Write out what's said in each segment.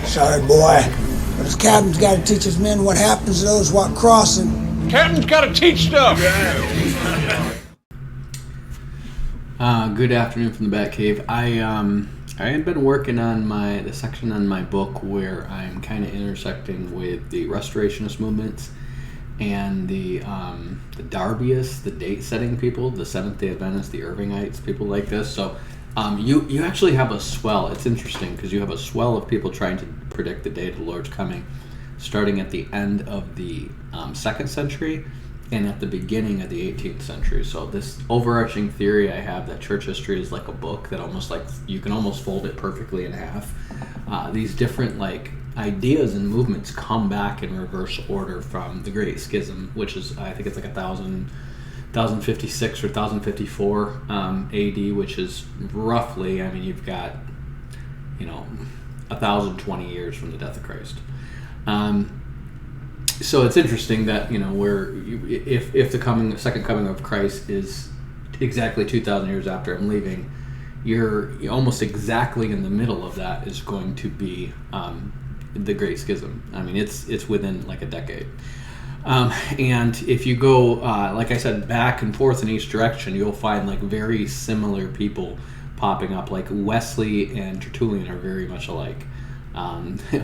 Sorry, boy, but his captain's got to teach his men what happens to those what crossing. Captain's got to teach stuff. Good afternoon from the Batcave. I had been working on the section on my book where I'm kind of intersecting with the Restorationist movements and the Darbyists, the date-setting people, the Seventh-day Adventists, the Irvingites, people like this. So you actually have a swell. It's interesting because you have a swell of people trying to predict the day of the Lord's coming, starting at the end of the 2nd century and at the beginning of the 18th century. So this overarching theory I have that church history is like a book that almost like you can almost fold it perfectly in half. These different like ideas and movements come back in reverse order from the Great Schism, which is I think it's like 1056 or 1054 AD, which is roughly, I mean, you've got 1020 years from the death of Christ. So it's interesting that if the second coming of Christ is exactly 2,000 years after I'm leaving, you're almost exactly in the middle of that is going to be the Great Schism. I mean, it's within like a decade. And if you go, like I said, back and forth in each direction, you'll find like very similar people popping up. Like Wesley and Tertullian are very much alike.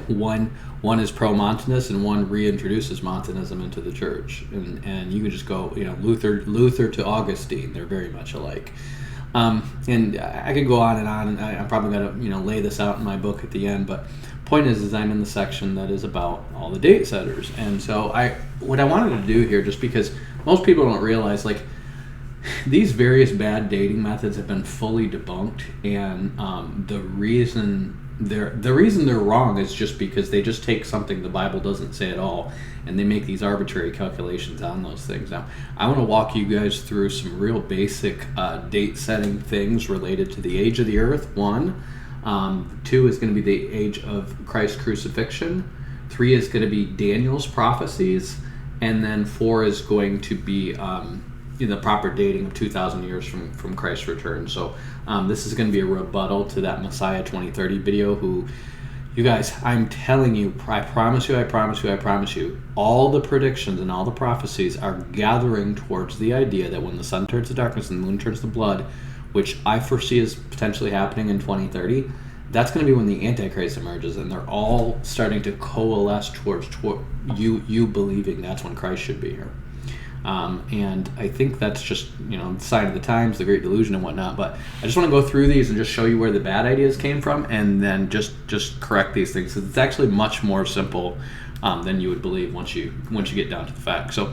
One is pro-Montanist and one reintroduces Montanism into the church, and you can just go, Luther to Augustine, they're very much alike. And I could go on, and I'm probably going to lay this out in my book at the end, but point is I'm in the section that is about all the date setters. And so what I wanted to do here, just because most people don't realize, like, these various bad dating methods have been fully debunked, and the reason they're wrong is just because they just take something the Bible doesn't say at all, and they make these arbitrary calculations on those things. Now, I want to walk you guys through some real basic date-setting things related to the age of the earth. 1. 2 is going to be the age of Christ's crucifixion. 3 is going to be Daniel's prophecies, and then 4 is going to be the proper dating of 2,000 years from Christ's return. So this is going to be a rebuttal to that Messiah 2030 video, who, you guys, I'm telling you, I promise you, all the predictions and all the prophecies are gathering towards the idea that when the sun turns to darkness and the moon turns to blood, which I foresee is potentially happening in 2030, that's going to be when the Antichrist emerges, and they're all starting to coalesce towards you believing that's when Christ should be here. And I think that's just, the sign of the times, the Great Delusion and whatnot. But I just want to go through these and just show you where the bad ideas came from, and then just correct these things. It's actually much more simple than you would believe once you get down to the facts. So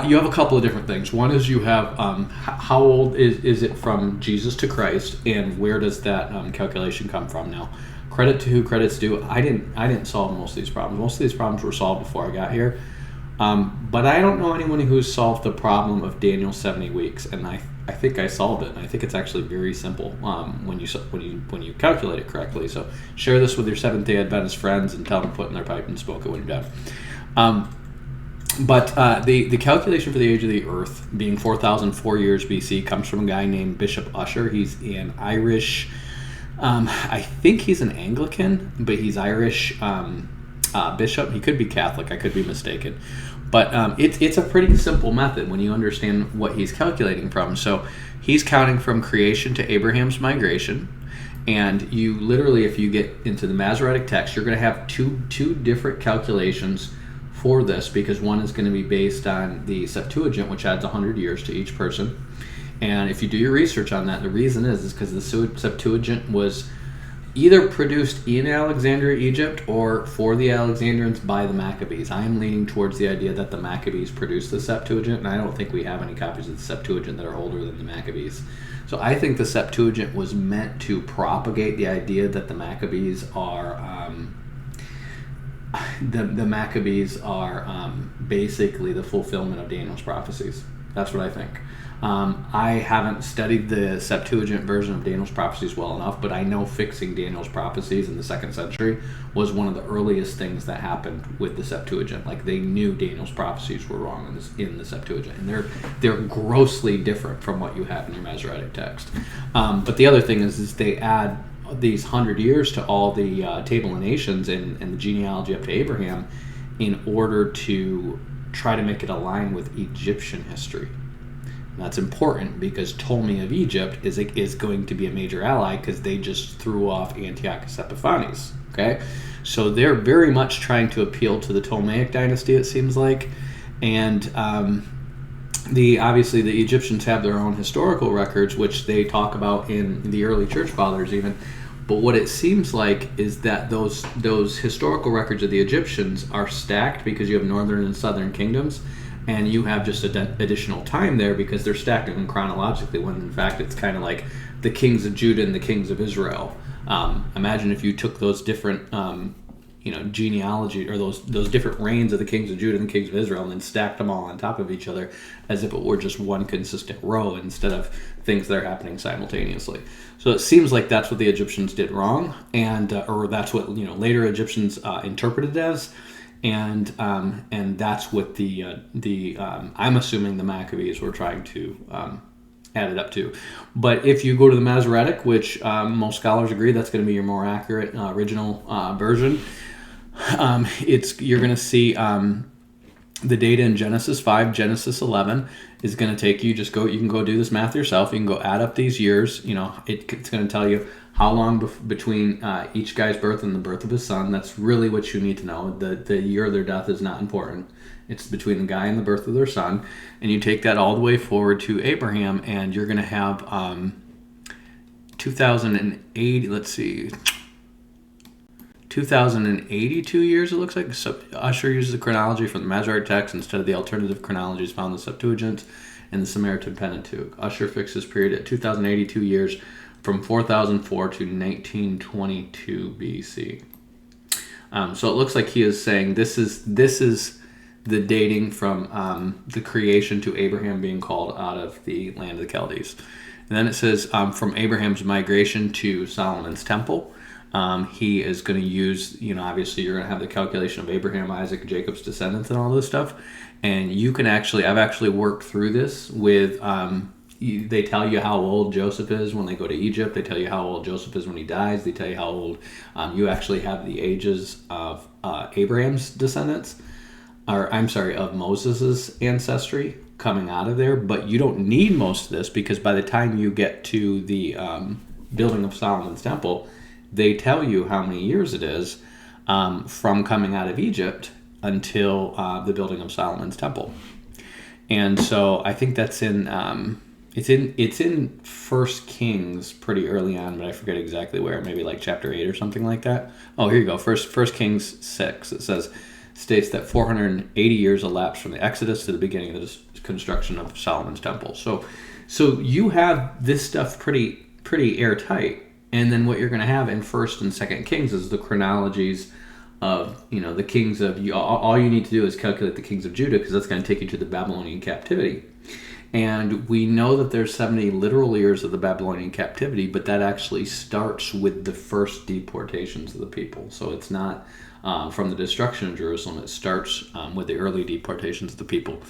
you have a couple of different things. One is you have how old is it from Jesus to Christ, and where does that calculation come from? Now, credit to who credit's due. I didn't solve most of these problems. Most of these problems were solved before I got here. But I don't know anyone who's solved the problem of Daniel's 70 weeks, and I think I solved it. And I think it's actually very simple when you calculate it correctly. So share this with your Seventh-day Adventist friends and tell them to put in their pipe and smoke it when you're done. But the calculation for the age of the Earth being 4,004 years BC comes from a guy named Bishop Ussher. He's an Irish. I think he's an Anglican, but he's Irish. Bishop. He could be Catholic. I could be mistaken. But it's a pretty simple method when you understand what he's calculating from. So he's counting from creation to Abraham's migration. And you literally, if you get into the Masoretic text, you're going to have two different calculations for this, because one is going to be based on the Septuagint, which adds 100 years to each person. And if you do your research on that, the reason is because the Septuagint was either produced in Alexandria, Egypt, or for the Alexandrians by the Maccabees. I am leaning towards the idea that the Maccabees produced the Septuagint, and I don't think we have any copies of the Septuagint that are older than the Maccabees. So I think the Septuagint was meant to propagate the idea that the Maccabees are basically the fulfillment of Daniel's prophecies. That's what I think. I haven't studied the Septuagint version of Daniel's prophecies well enough, but I know fixing Daniel's prophecies in the 2nd century was one of the earliest things that happened with the Septuagint. Like, they knew Daniel's prophecies were wrong in the Septuagint, and they're grossly different from what you have in your Masoretic text. But the other thing is they add these 100 years to all the table of nations and the genealogy up to Abraham in order to try to make it align with Egyptian history. And that's important because Ptolemy of Egypt is going to be a major ally because they just threw off Antiochus Epiphanes. Okay, so they're very much trying to appeal to the Ptolemaic dynasty, it seems like, and obviously the Egyptians have their own historical records, which they talk about in the early church fathers even. But what it seems like is that those historical records of the Egyptians are stacked because you have northern and southern kingdoms, and you have just additional time there because they're stacked them chronologically, when in fact it's kind of like the kings of Judah and the kings of Israel. Imagine if you took those different genealogy, or those different reigns of the kings of Judah and the kings of Israel, and then stacked them all on top of each other as if it were just one consistent row instead of things that are happening simultaneously. So it seems like that's what the Egyptians did wrong, and or that's what later Egyptians interpreted as, and that's what the I'm assuming the Maccabees were trying to add it up to. But if you go to the Masoretic, which most scholars agree that's going to be your more accurate original version, you're going to see the data in Genesis 5, Genesis 11 is going to take you. You can go do this math yourself. You can go add up these years. It's going to tell you how long between each guy's birth and the birth of his son. That's really what you need to know. The year of their death is not important. It's between the guy and the birth of their son. And you take that all the way forward to Abraham, and you're going to have 2080, let's see, 2082 years, it looks like. So Usher uses the chronology from the Masoretic text instead of the alternative chronologies found in the Septuagint and the Samaritan Pentateuch. Usher fixes period at 2082 years from 4004 to 1922 BC. So it looks like he is saying this is the dating from the creation to Abraham being called out of the land of the Chaldees. And then it says from Abraham's migration to Solomon's temple. He is going to use, obviously you're going to have the calculation of Abraham, Isaac, Jacob's descendants and all this stuff. And you can I've actually worked through this with, they tell you how old Joseph is when they go to Egypt. They tell you how old Joseph is when he dies. They tell you how old you actually have the ages of Abraham's descendants. Of Moses' ancestry coming out of there, but you don't need most of this because by the time you get to the building of Solomon's temple, they tell you how many years it is from coming out of Egypt until the building of Solomon's temple. And so I think that's in it's in 1 Kings pretty early on, but I forget exactly where, maybe like chapter 8 or something like that. Oh, here you go. First Kings 6. It states that 480 years elapsed from the Exodus to the beginning of the construction of Solomon's temple. So you have this stuff pretty airtight. And then what you're going to have in 1st and 2nd Kings is the chronologies of the kings of you. All you need to do is calculate the kings of Judah, because that's going to take you to the Babylonian captivity. And we know that there's 70 literal years of the Babylonian captivity, but that actually starts with the first deportations of the people. So it's not from the destruction of Jerusalem. It starts with the early deportations of the people.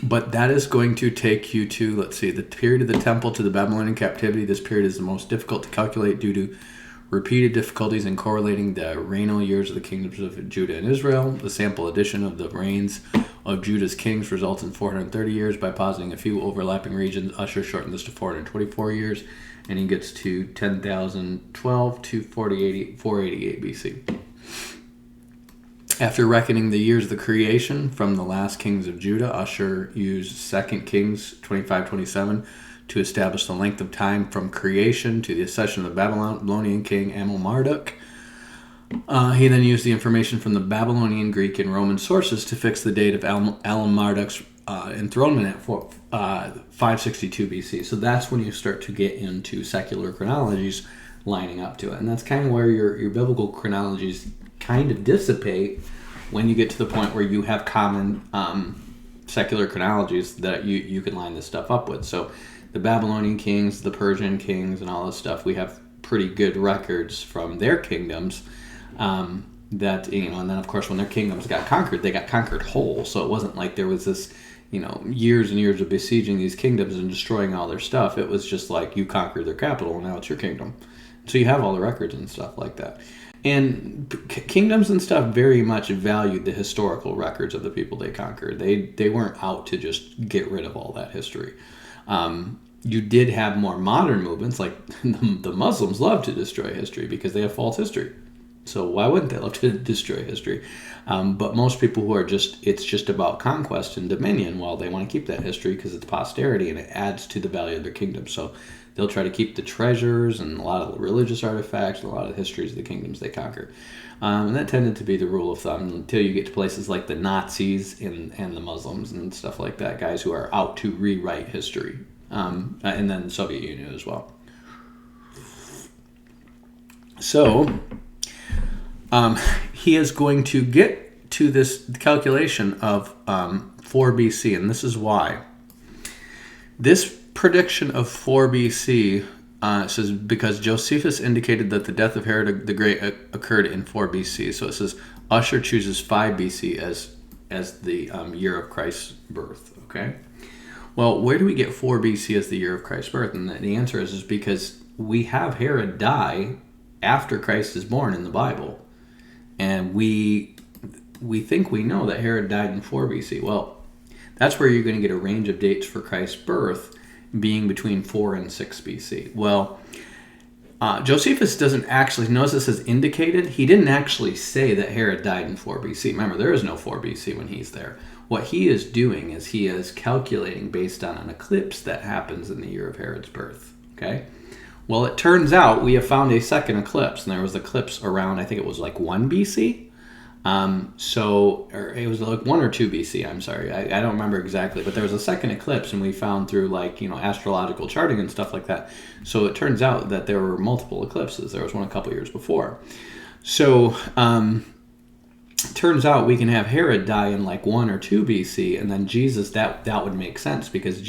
But that is going to take you to, the period of the temple to the Babylonian captivity. This period is the most difficult to calculate due to repeated difficulties in correlating the regnal years of the kingdoms of Judah and Israel. The sample addition of the reigns of Judah's kings results in 430 years. By positing a few overlapping regions, Usher shortened this to 424 years, and he gets to 10,012 to 488 BC. After reckoning the years of the creation from the last kings of Judah, Usher used 2 Kings 25:27 to establish the length of time from creation to the accession of the Babylonian king Amel-Marduk. He then used the information from the Babylonian, Greek, and Roman sources to fix the date of Amel-Marduk's enthronement at 562 BC. So that's when you start to get into secular chronologies lining up to it. And that's kind of where your biblical chronologies kind of dissipate when you get to the point where you have common secular chronologies that you can line this stuff up with. So the Babylonian kings, the Persian kings, and all this stuff, we have pretty good records from their kingdoms. And then of course when their kingdoms got conquered, they got conquered whole. So it wasn't like there was this years and years of besieging these kingdoms and destroying all their stuff. It was just like you conquered their capital and now it's your kingdom. So you have all the records and stuff like that. And kingdoms and stuff very much valued the historical records of the people they conquered. They weren't out to just get rid of all that history. You did have more modern movements, like the Muslims love to destroy history because they have false history. So why wouldn't they love to destroy history? But most people who are it's just about conquest and dominion, well, they want to keep that history because it's posterity and it adds to the value of their kingdom. So they'll try to keep the treasures and a lot of the religious artifacts and a lot of the histories of the kingdoms they conquered. And that tended to be the rule of thumb until you get to places like the Nazis and the Muslims and stuff like that, guys who are out to rewrite history. And then the Soviet Union as well. So he is going to get to this calculation of 4 BC, and this is why. This prediction of 4 BC says because Josephus indicated that the death of Herod the Great occurred in 4 BC. So it says Usher chooses 5 BC as the year of Christ's birth. Okay. Well, where do we get 4 BC as the year of Christ's birth? And the answer is because we have Herod die after Christ is born in the Bible. And we think we know that Herod died in 4 BC. Well, that's where you're going to get a range of dates for Christ's birth being between 4 and 6 BC. Well, Josephus doesn't actually, notice this is indicated, he didn't actually say that Herod died in 4 BC. Remember, there is no 4 BC when he's there. What he is doing is he is calculating based on an eclipse that happens in the year of Herod's birth. Okay? Well, it turns out we have found a second eclipse, and there was an eclipse around, I think it was like 1 BC. Or it was like 1 or 2 BC, I'm sorry. I don't remember exactly, but there was a second eclipse, and we found through astrological charting and stuff like that. So it turns out that there were multiple eclipses. There was one a couple years before. So, turns out we can have Herod die in like 1 or 2 BC, and then Jesus, that would make sense because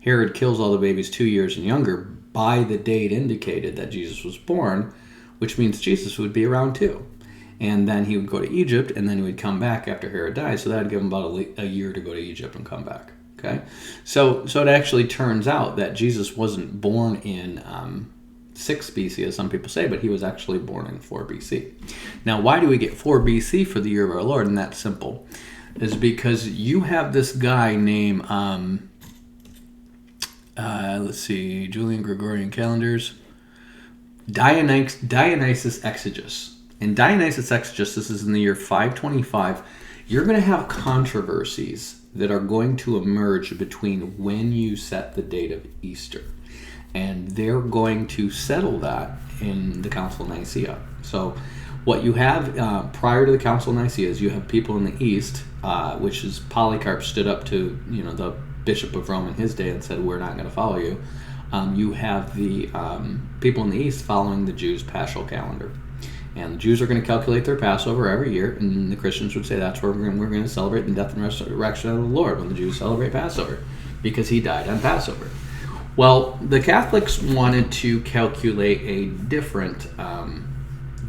Herod kills all the babies 2 years and younger by the date indicated that Jesus was born, which means Jesus would be around too. And then he would go to Egypt, and then he would come back after Herod died, so that would give him about a year to go to Egypt and come back. Okay, so it actually turns out that Jesus wasn't born in 6 BC, as some people say, but he was actually born in 4 BC. Now, why do we get 4 BC for the year of our Lord? And that's simple. Is because you have this guy named, Julian Gregorian calendars, Dionysius Exiguus. And Dionysius Exiguus, this is in the year 525, you're going to have controversies that are going to emerge between when you set the date of Easter. And they're going to settle that in the Council of Nicaea. So what you have prior to the Council of Nicaea is you have people in the East, which is Polycarp stood up to the Bishop of Rome in his day and said, we're not going to follow you. You have the people in the East following the Jews' Paschal calendar. And the Jews are going to calculate their Passover every year, and the Christians would say that's where we're going to celebrate the death and resurrection of the Lord when the Jews celebrate Passover, because he died on Passover. Well, the Catholics wanted to calculate a different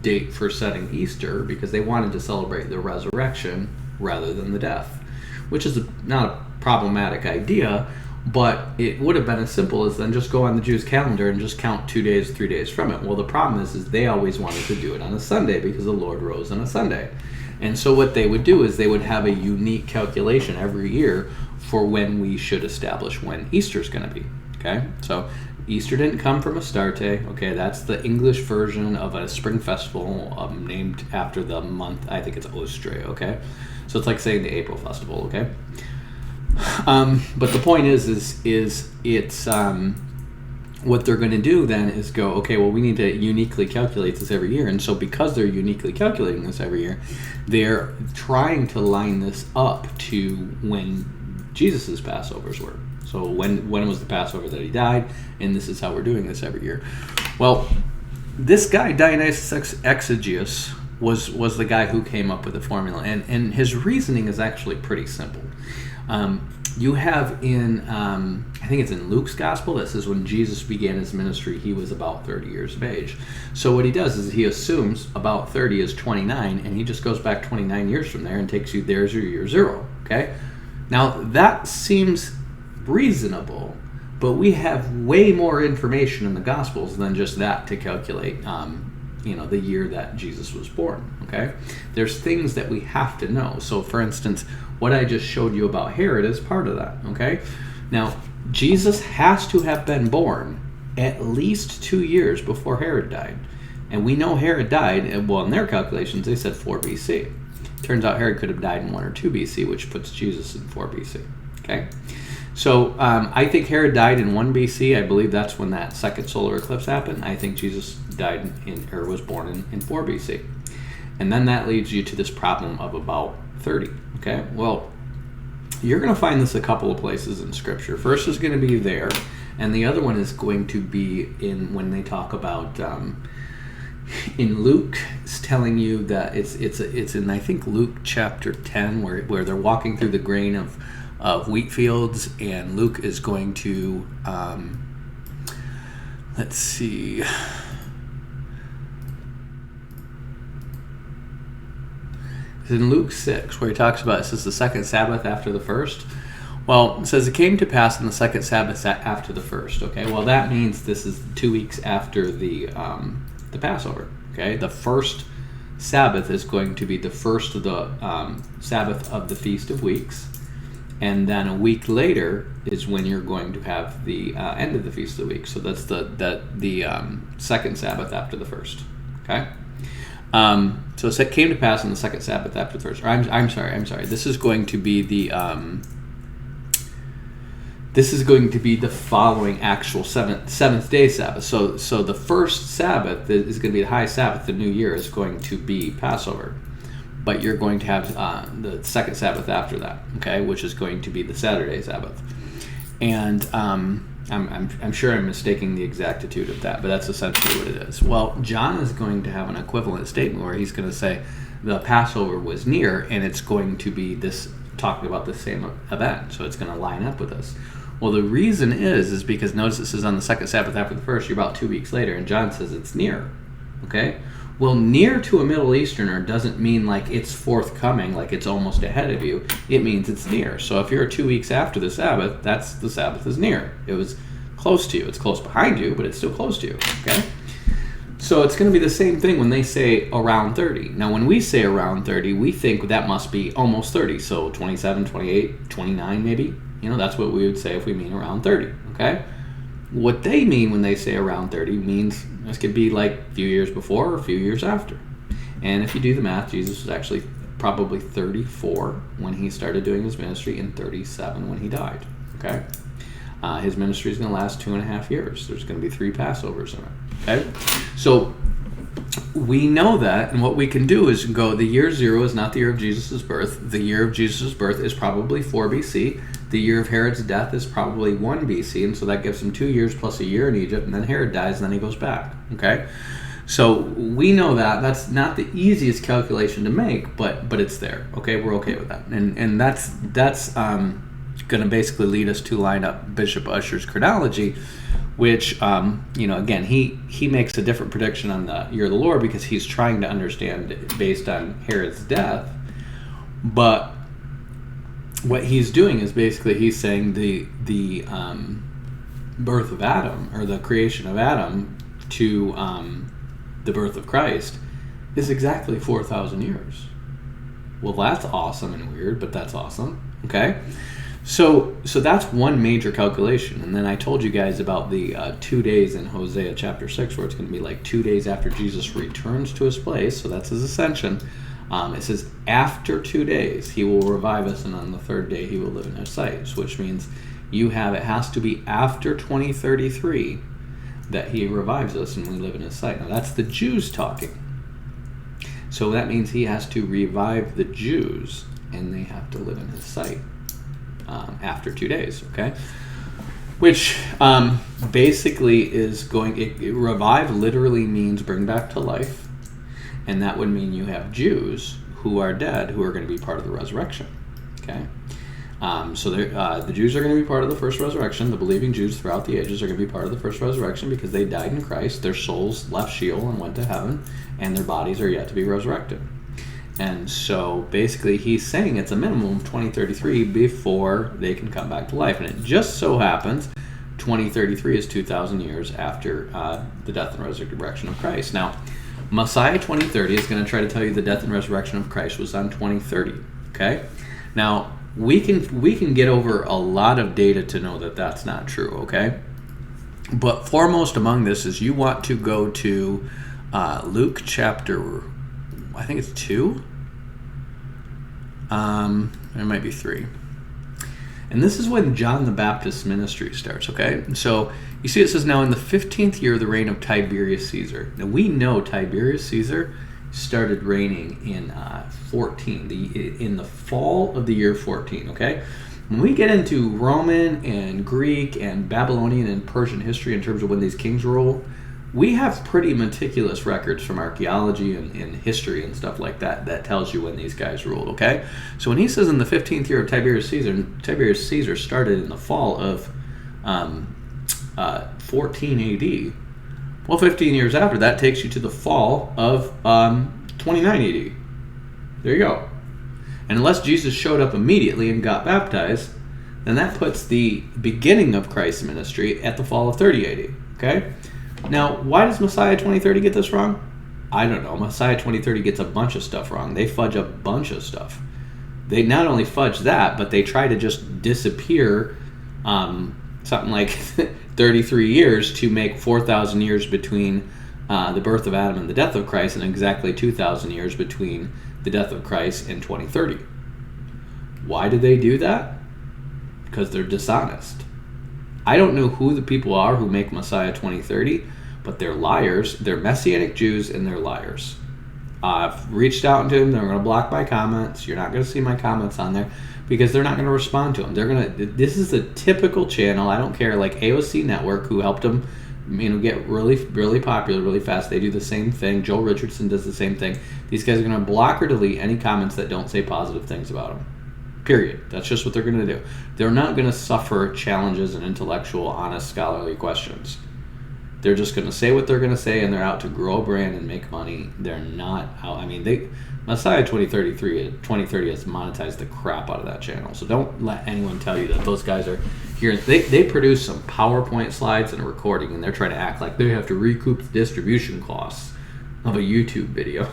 date for setting Easter because they wanted to celebrate the resurrection rather than the death, which is not a problematic idea, but it would have been as simple as then just go on the Jews' calendar and just count 2 days, 3 days from it. Well, the problem is they always wanted to do it on a Sunday because the Lord rose on a Sunday. And so what they would do is they would have a unique calculation every year for when we should establish when Easter's going to be. Okay? So Easter didn't come from Astarte. Okay? That's the English version of a spring festival named after the month. I think it's Ostre. Okay? So it's like saying the April festival. Okay? But the point is it's what they're going to do then is go, okay, well, we need to uniquely calculate this every year. And so because they're uniquely calculating this every year, they're trying to line this up to when Jesus' Passovers were. So when was the Passover that he died, and this is how we're doing this every year. Well, this guy, Dionysius Exiguus, was the guy who came up with the formula. And his reasoning is actually pretty simple. You have in, I think it's in Luke's Gospel, that says when Jesus began his ministry, he was about 30 years of age. So what he does is he assumes about 30 is 29, and he just goes back 29 years from there and takes you, there's your year 0, okay? Now, that seems reasonable, but we have way more information in the Gospels than just that to calculate, the year that Jesus was born, okay? There's things that we have to know. So, for instance, what I just showed you about Herod is part of that, okay? Now, Jesus has to have been born at least 2 years before Herod died. And we know Herod died, well, in their calculations, they said 4 BC. Turns out Herod could have died in 1 or 2 BC, which puts Jesus in 4 BC, okay? So I think Herod died in 1 BC. I believe that's when that second solar eclipse happened. I think Jesus died or was born in 4 BC. And then that leads you to this problem of about 30, okay? Well, you're going to find this a couple of places in Scripture. First is going to be there, and the other one is going to be in when they talk about in Luke. It's telling you that it's in, I think, Luke chapter 10, where they're walking through the grain of wheat fields, and Luke is going to let's see. It's in Luke 6, where he talks about, it says the second Sabbath after the first. Well, it says it came to pass on the second Sabbath after the first. Okay, well that means this is 2 weeks after the Passover. Okay, the first Sabbath is going to be the first of the Sabbath of the Feast of Weeks, and then a week later is when you're going to have the end of the Feast of the Weeks. So that's the second Sabbath after the first. Okay. So it came to pass on the second Sabbath after the first. Or I'm sorry. This is going to be the following actual seventh day Sabbath. So the first Sabbath is going to be the high Sabbath. The new year is going to be Passover, but you're going to have the second Sabbath after that. Okay, which is going to be the Saturday Sabbath, and I'm sure I'm mistaking the exactitude of that, but that's essentially what it is. Well, John is going to have an equivalent statement where he's going to say the Passover was near, and it's going to be this talking about the same event, so it's going to line up with this. Well, the reason is because notice it says on the second Sabbath after the first, you're about 2 weeks later, and John says it's near. Okay? Well, near to a Middle Easterner doesn't mean like it's forthcoming, like it's almost ahead of you. It means it's near. So if you're 2 weeks after the Sabbath, that's the Sabbath is near. It was close to you. It's close behind you, but it's still close to you. Okay? So it's going to be the same thing when they say around 30. Now, when we say around 30, we think that must be almost 30. So 27, 28, 29 maybe. That's what we would say if we mean around 30. Okay? What they mean when they say around 30 means this could be like a few years before or a few years after. And if you do the math, Jesus was actually probably 34 when he started doing his ministry and 37 when he died. Okay? His ministry is going to last 2.5 years. There's going to be 3 Passovers in it. Okay? So we know that, and what we can do is go, the year 0 is not the year of Jesus' birth. The year of Jesus' birth is probably 4 BC. The year of Herod's death is probably 1 BC, and so that gives him 2 years plus a year in Egypt, and then Herod dies, and then he goes back. Okay? So we know that. That's not the easiest calculation to make, but it's there. Okay? We're okay with that. And that's going to basically lead us to line up Bishop Ussher's chronology, which, again, he makes a different prediction on the year of the Lord because he's trying to understand it based on Herod's death. But what he's doing is basically he's saying the birth of Adam, or the creation of Adam to the birth of Christ, is exactly 4,000 years. Well, that's awesome and weird, but that's awesome. Okay? So that's one major calculation. And then I told you guys about the 2 days in Hosea chapter 6, where it's going to be like 2 days after Jesus returns to his place. So that's his ascension. It says, after 2 days, he will revive us, and on the third day, he will live in his sight. Which means it has to be after 2033 that he revives us and we live in his sight. Now, that's the Jews talking. So that means he has to revive the Jews, and they have to live in his sight after 2 days, okay? Which basically is revive literally means bring back to life. And that would mean you have Jews who are dead who are going to be part of the resurrection. Okay? So the Jews are going to be part of the first resurrection. The believing Jews throughout the ages are going to be part of the first resurrection because they died in Christ. Their souls left Sheol and went to heaven, and their bodies are yet to be resurrected. And so basically he's saying it's a minimum of 2033 before they can come back to life. And it just so happens 2033 is 2,000 years after the death and resurrection of Christ. Now, Messiah 2030 is going to try to tell you the death and resurrection of Christ was on 2030. Okay? Now, we can get over a lot of data to know that that's not true, okay? But foremost among this is you want to go to Luke chapter, I think it's 2. It might be 3. And this is when John the Baptist's ministry starts, okay? So you see it says, now in the 15th year of the reign of Tiberius Caesar. Now we know Tiberius Caesar started reigning in 14, in the fall of the year 14, okay? When we get into Roman and Greek and Babylonian and Persian history in terms of when these kings rule, we have pretty meticulous records from archaeology and history and stuff like that that tells you when these guys ruled, okay? So when he says in the 15th year of Tiberius Caesar started in the fall of 14 AD. Well, 15 years after that takes you to the fall of 29 AD. There you go. And unless Jesus showed up immediately and got baptized, then that puts the beginning of Christ's ministry at the fall of 30 AD, okay? Now, why does Messiah 2030 get this wrong? I don't know. Messiah 2030 gets a bunch of stuff wrong. They fudge a bunch of stuff. They not only fudge that, but they try to just disappear something like 33 years to make 4,000 years between the birth of Adam and the death of Christ, and exactly 2,000 years between the death of Christ and 2030. Why do they do that? Because they're dishonest. I don't know who the people are who make Messiah 2030, but they're liars. They're Messianic Jews, and they're liars. I've reached out to them. They're going to block my comments. You're not going to see my comments on there because they're not going to respond to them. They're going to. This is a typical channel. I don't care. Like AOC Network, who helped them, get really, really popular really fast. They do the same thing. Joel Richardson does the same thing. These guys are going to block or delete any comments that don't say positive things about them. Period. That's just what they're going to do. They're not going to suffer challenges and intellectual, honest, scholarly questions. They're just going to say what they're going to say, and they're out to grow a brand and make money. They're not out. Messiah 2030 has monetized the crap out of that channel. So don't let anyone tell you that those guys are here. They produce some PowerPoint slides and a recording, and they're trying to act like they have to recoup the distribution costs of a YouTube video.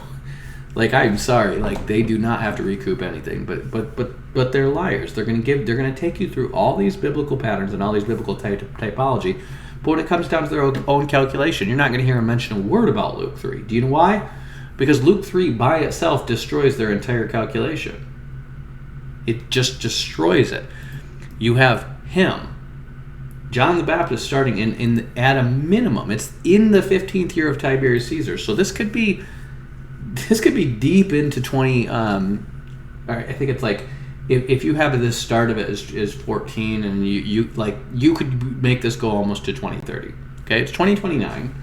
Like, I'm sorry, like they do not have to recoup anything, but they're liars. They're going to take you through all these biblical patterns and all these biblical typology, but when it comes down to their own calculation, you're not going to hear them mention a word about Luke 3. Do you know why? Because Luke 3 by itself destroys their entire calculation. It just destroys it. You have him, John the Baptist, starting at a minimum. It's in the 15th year of Tiberius Caesar, so this could be deep into 20. I think it's like if you have this start of it is 14, and you could make this go almost to 2030. Okay, it's 2029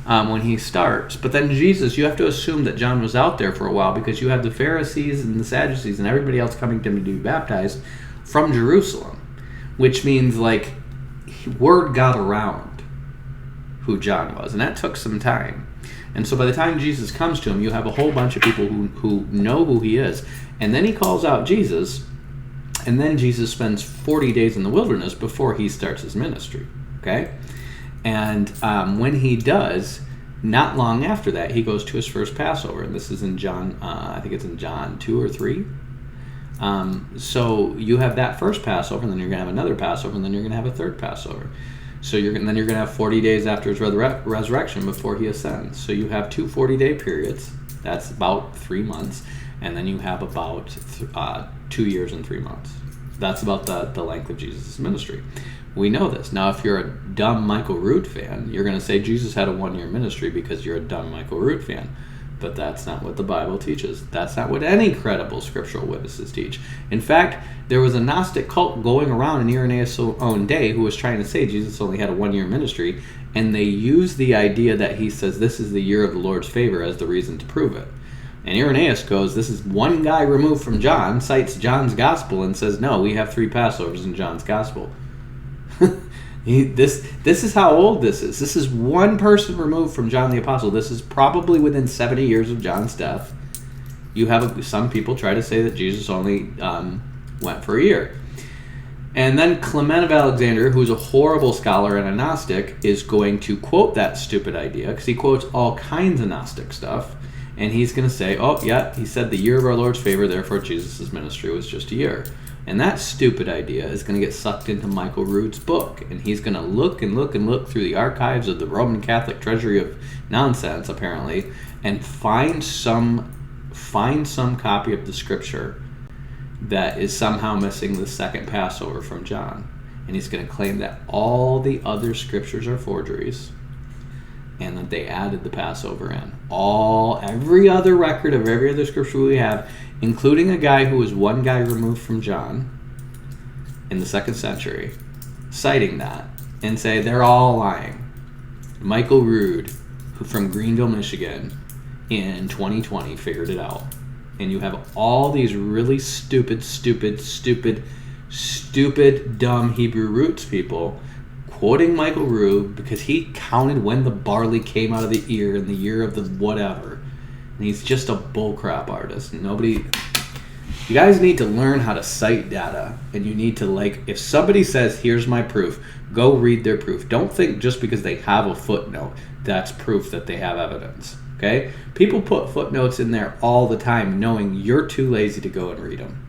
when he starts. But then Jesus, you have to assume that John was out there for a while because you have the Pharisees and the Sadducees and everybody else coming to him to be baptized from Jerusalem, which means like word got around who John was, and that took some time. And so by the time Jesus comes to him, you have a whole bunch of people who know who he is. And then he calls out Jesus, and then Jesus spends 40 days in the wilderness before he starts his ministry. Okay? And when he does, not long after that, he goes to his first Passover. And this is in John, I think it's in John 2 or 3. So you have that first Passover, and then you're going to have another Passover, and then you're going to have a third Passover. So then you're going to have 40 days after his resurrection before he ascends. So you have 2 40-day periods. That's about 3 months. And then you have about 2 years and 3 months. That's about the length of Jesus' ministry. We know this. Now, if you're a dumb Michael Root fan, you're going to say Jesus had a 1-year ministry because you're a dumb Michael Root fan. But that's not what the Bible teaches. That's not what any credible scriptural witnesses teach. In fact, there was a Gnostic cult going around in Irenaeus' own day who was trying to say Jesus only had a 1-year ministry, and they used the idea that he says this is the year of the Lord's favor as the reason to prove it. And Irenaeus goes, this is one guy removed from John, cites John's gospel, and says, no, we have 3 Passovers in John's gospel. This is how old this is. This is one person removed from John the Apostle. This is probably within 70 years of John's death. you have some people try to say that Jesus only went for a year. And then Clement of Alexandria, who's a horrible scholar and a Gnostic, is going to quote that stupid idea, because he quotes all kinds of Gnostic stuff, and he's going to say, oh, yeah, he said the year of our Lord's favor, therefore Jesus' ministry was just a year. And that stupid idea is going to get sucked into Michael Rood's book, and he's going to look and look and look through the archives of the Roman Catholic treasury of nonsense, apparently, and find some copy of the scripture that is somehow missing the second Passover from John. And he's going to claim that all the other scriptures are forgeries and that they added the Passover in. Every other record of every other scripture we have, including a guy who was one guy removed from John in the 2nd century, citing that and say they're all lying. Michael Rood, who from Greenville, Michigan, in 2020 figured it out. And you have all these really stupid, dumb Hebrew roots people quoting Michael Rood because he counted when the barley came out of the ear in the year of the whatever. And he's just a bullcrap artist. You guys need to learn how to cite data. And you need to, if somebody says, here's my proof, go read their proof. Don't think just because they have a footnote, that's proof that they have evidence. Okay? People put footnotes in there all the time knowing you're too lazy to go and read them.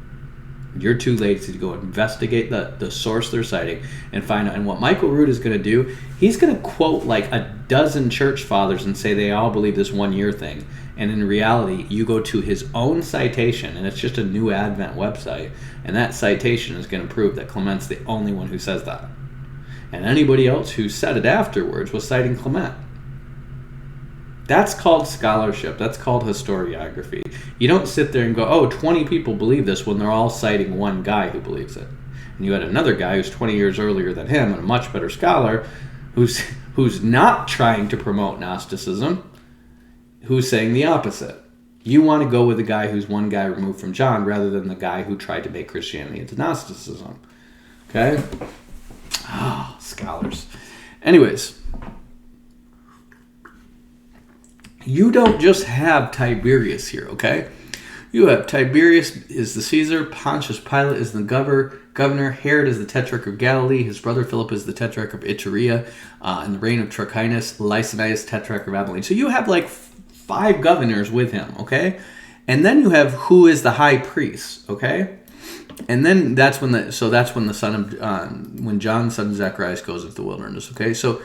You're too lazy to go investigate the source they're citing and find out. And what Michael Rood is going to do, he's going to quote like a dozen church fathers and say they all believe this 1 year thing. And in reality, you go to his own citation, and it's just a New Advent website, and that citation is going to prove that Clement's the only one who says that. And anybody else who said it afterwards was citing Clement. That's called scholarship. That's called historiography. You don't sit there and go, 20 people believe this when they're all citing one guy who believes it. And you had another guy who's 20 years earlier than him and a much better scholar who's not trying to promote Gnosticism, who's saying the opposite. You want to go with the guy who's one guy removed from John rather than the guy who tried to make Christianity into Gnosticism. Okay? Scholars. Anyways, you don't just have Tiberius here, okay? You have Tiberius is the Caesar, Pontius Pilate is the governor, Herod is the Tetrarch of Galilee, his brother Philip is the Tetrarch of Iturea, in the reign of Trachonius, Lysanias, Tetrarch of Abilene. So you have 5 governors with him, okay? And then you have who is the high priest, okay? And then that's when when John, son of Zacharias, goes into the wilderness, okay? So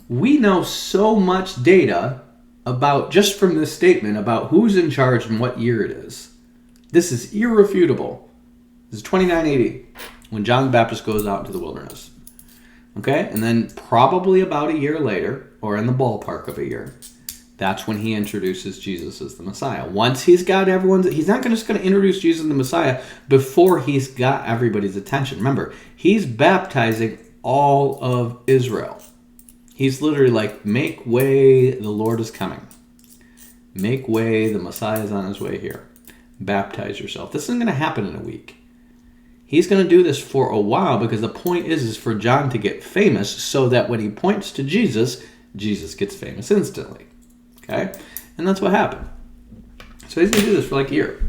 we know so much data about, just from this statement, about who's in charge and what year it is. This is irrefutable. This is 29 AD, when John the Baptist goes out into the wilderness. Okay? And then probably about a year later, or in the ballpark of a year, that's when he introduces Jesus as the Messiah. Once he's got he's not just going to introduce Jesus as the Messiah before he's got everybody's attention. Remember, he's baptizing all of Israel. He's literally like, make way, the Lord is coming. Make way, the Messiah is on his way here. Baptize yourself. This isn't going to happen in a week. He's going to do this for a while because the point is for John to get famous so that when he points to Jesus, Jesus gets famous instantly. Okay? And that's what happened. So he's going to do this for a year.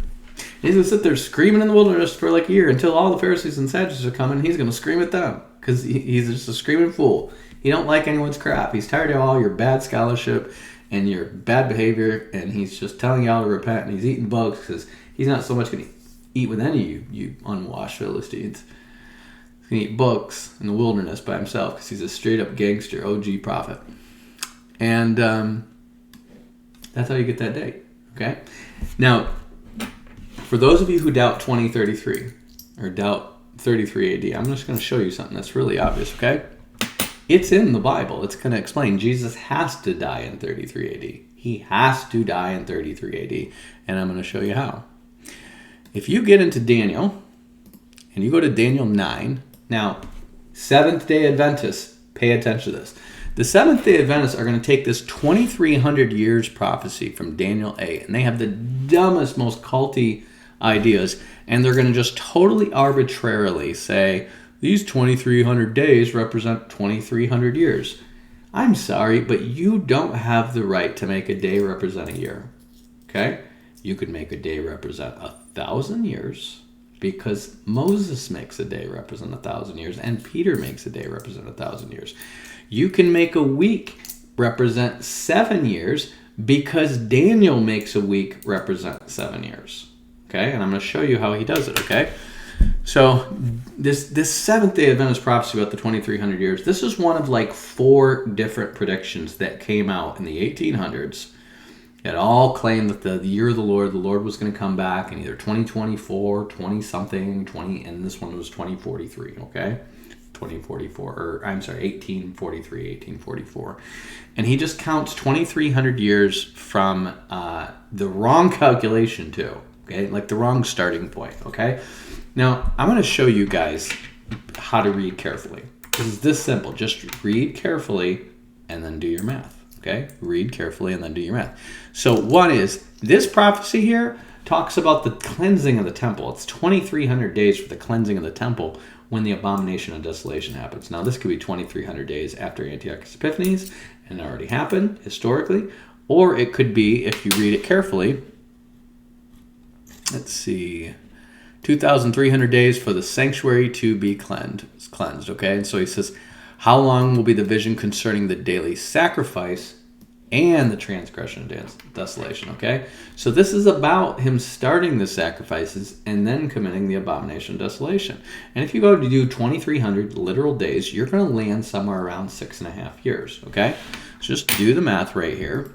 He's going to sit there screaming in the wilderness for a year until all the Pharisees and Sadducees are coming. He's going to scream at them because he's just a screaming fool. He don't like anyone's crap. He's tired of all your bad scholarship and your bad behavior, and he's just telling y'all to repent, and he's eating bugs because he's not so much going to eat with any of you unwashed Philistines. He's going to eat bugs in the wilderness by himself because he's a straight-up gangster, OG prophet. And that's how you get that date, okay? Now, for those of you who doubt 2033 or doubt 33 AD, I'm just going to show you something that's really obvious, okay? It's in the Bible. It's going to explain Jesus has to die in 33 AD. He has to die in 33 AD. And I'm going to show you how. If you get into Daniel, and you go to Daniel 9, now, Seventh-day Adventists, pay attention to this. The Seventh-day Adventists are going to take this 2,300 years prophecy from Daniel 8, and they have the dumbest, most culty ideas, and they're going to just totally arbitrarily say, these 2,300 days represent 2,300 years. I'm sorry, but you don't have the right to make a day represent a year. Okay? You could make a day represent 1,000 years, because Moses makes a day represent 1,000 years, and Peter makes a day represent 1,000 years. You can make a week represent 7 years, because Daniel makes a week represent 7 years. Okay, and I'm going to show you how he does it. Okay, so this Seventh-day Adventist prophecy about the 2,300 years, this is one of like 4 different predictions that came out in the 1800s. It all claimed that the year of the Lord was going to come back in either 2024, 20-something, 20, and this one was 2043, okay? 2044, or I'm sorry, 1843, 1844. And he just counts 2,300 years from the wrong calculation too, okay? Like the wrong starting point, okay? Now, I'm going to show you guys how to read carefully. This is this simple. Just read carefully and then do your math. Okay, read carefully and then do your math. So one is, this prophecy here talks about the cleansing of the temple. It's 2,300 days for the cleansing of the temple when the abomination of desolation happens. Now this could be 2,300 days after Antiochus Epiphanes, and it already happened historically. Or it could be, if you read it carefully, let's see, 2,300 days for the sanctuary to be cleansed. Okay, and so he says, how long will be the vision concerning the daily sacrifice and the transgression of desolation? Okay, so this is about him starting the sacrifices and then committing the abomination of desolation. And if you go to do 2,300 literal days, you're going to land somewhere around 6.5 years. Okay, so just do the math right here.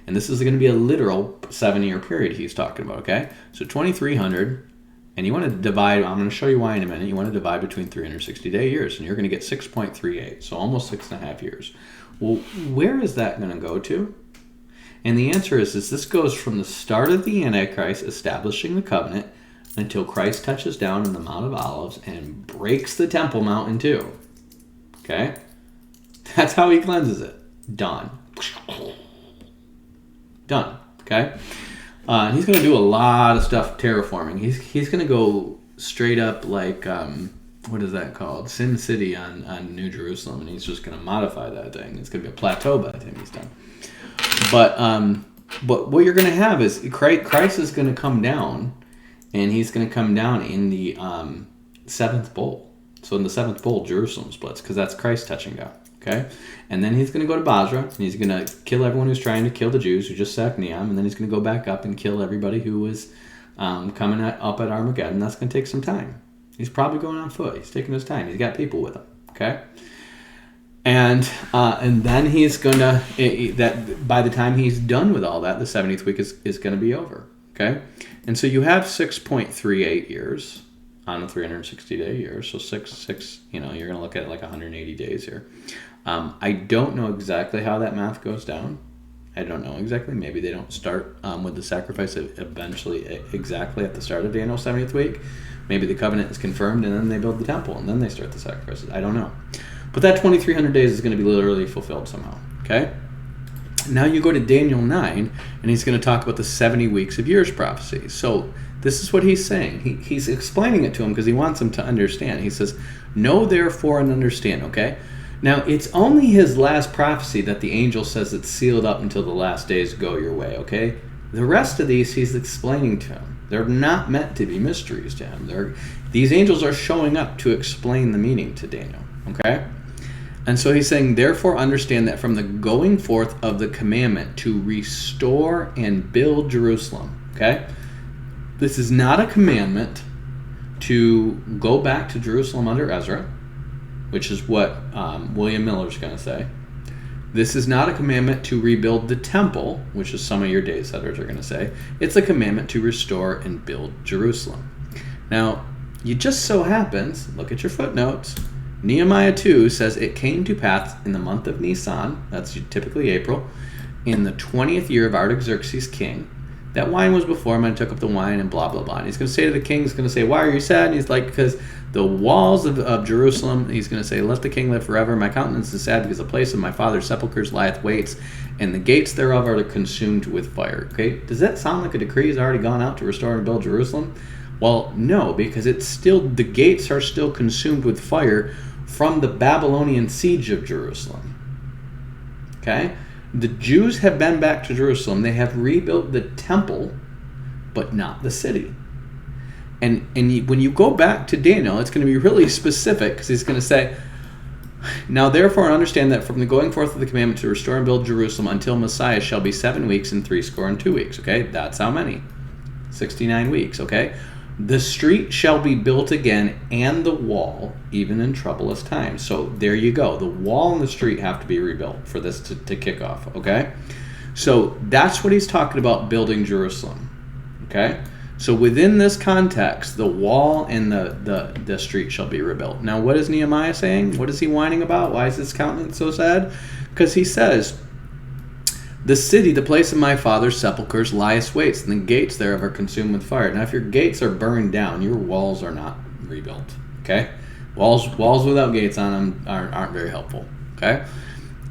And this is going to be a literal 7-year period he's talking about. Okay, so 2,300. And you want to divide, I'm going to show you why in a minute, you want to divide between 360-day years, and you're going to get 6.38, so almost 6.5 years. Well, where is that going to go to? And the answer is this goes from the start of the Antichrist establishing the covenant until Christ touches down in the Mount of Olives and breaks the Temple Mount in two. Okay? That's how he cleanses it. Done. Done. Okay? And he's going to do a lot of stuff terraforming. He's going to go straight up like, what is that called? Sin City on New Jerusalem. And he's just going to modify that thing. It's going to be a plateau by the time he's done. But what you're going to have is Christ is going to come down. And he's going to come down in the 7th bowl. So in the 7th bowl, Jerusalem splits. Because that's Christ touching down. Okay? And then he's going to go to Basra, and he's going to kill everyone who's trying to kill the Jews who just sacked Neam, and then he's going to go back up and kill everybody who was coming up at Armageddon. That's going to take some time. He's probably going on foot. He's taking his time. He's got people with him. Okay? And then he's going to, that by the time he's done with all that, the 70th week is going to be over. Okay? And so you have 6.38 years on a 360-day year. So six, you're going to look at like 180 days here. I don't know exactly how that math goes down. I don't know exactly. Maybe they don't start with the sacrifice eventually exactly at the start of Daniel's 70th week. Maybe the covenant is confirmed and then they build the temple and then they start the sacrifices. I don't know. But that 2,300 days is going to be literally fulfilled somehow. Okay? Now you go to Daniel 9 and he's going to talk about the 70 weeks of years prophecy. So this is what he's saying. He's explaining it to him because he wants him to understand. He says, know therefore and understand, okay? Now, it's only his last prophecy that the angel says it's sealed up until the last days go your way, okay? The rest of these he's explaining to him. They're not meant to be mysteries to him. These angels are showing up to explain the meaning to Daniel, okay? And so he's saying, therefore understand that from the going forth of the commandment to restore and build Jerusalem, okay? This is not a commandment to go back to Jerusalem under Ezra, which is what William Miller's going to say. This is not a commandment to rebuild the temple, which is some of your day setters are going to say. It's a commandment to restore and build Jerusalem. Now, it just so happens, look at your footnotes, Nehemiah 2 says it came to pass in the month of Nisan, that's typically April, in the 20th year of Artaxerxes king. That wine was before him, and I took up the wine, and blah, blah, blah. And he's going to say to the king, he's going to say, why are you sad? And he's like, because the walls of Jerusalem, he's going to say, let the king live forever. My countenance is sad because the place of my father's sepulchres lieth waits, and the gates thereof are consumed with fire. Okay, does that sound like a decree has already gone out to restore and build Jerusalem? Well, no, because it's still, the gates are still consumed with fire from the Babylonian siege of Jerusalem. Okay? The Jews have been back to Jerusalem. They have rebuilt the temple, but not the city. And when you go back to Daniel, it's going to be really specific, because he's going to say, now therefore understand that from the going forth of the commandment to restore and build Jerusalem until Messiah shall be 7 weeks and 62 weeks. Okay, that's how many? 69 weeks. Okay, the street shall be built again, and the wall, even in troublous times. So there you go. The wall and the street have to be rebuilt for this to kick off. Okay, so that's what he's talking about, building Jerusalem. Okay. So within this context, the wall and the street shall be rebuilt. Now, what is Nehemiah saying? What is he whining about? Why is his countenance so sad? Because he says, the city, the place of my father's sepulchres, lieth waste, and the gates thereof are consumed with fire. Now, if your gates are burned down, your walls are not rebuilt. Okay? Walls without gates on them aren't very helpful. Okay?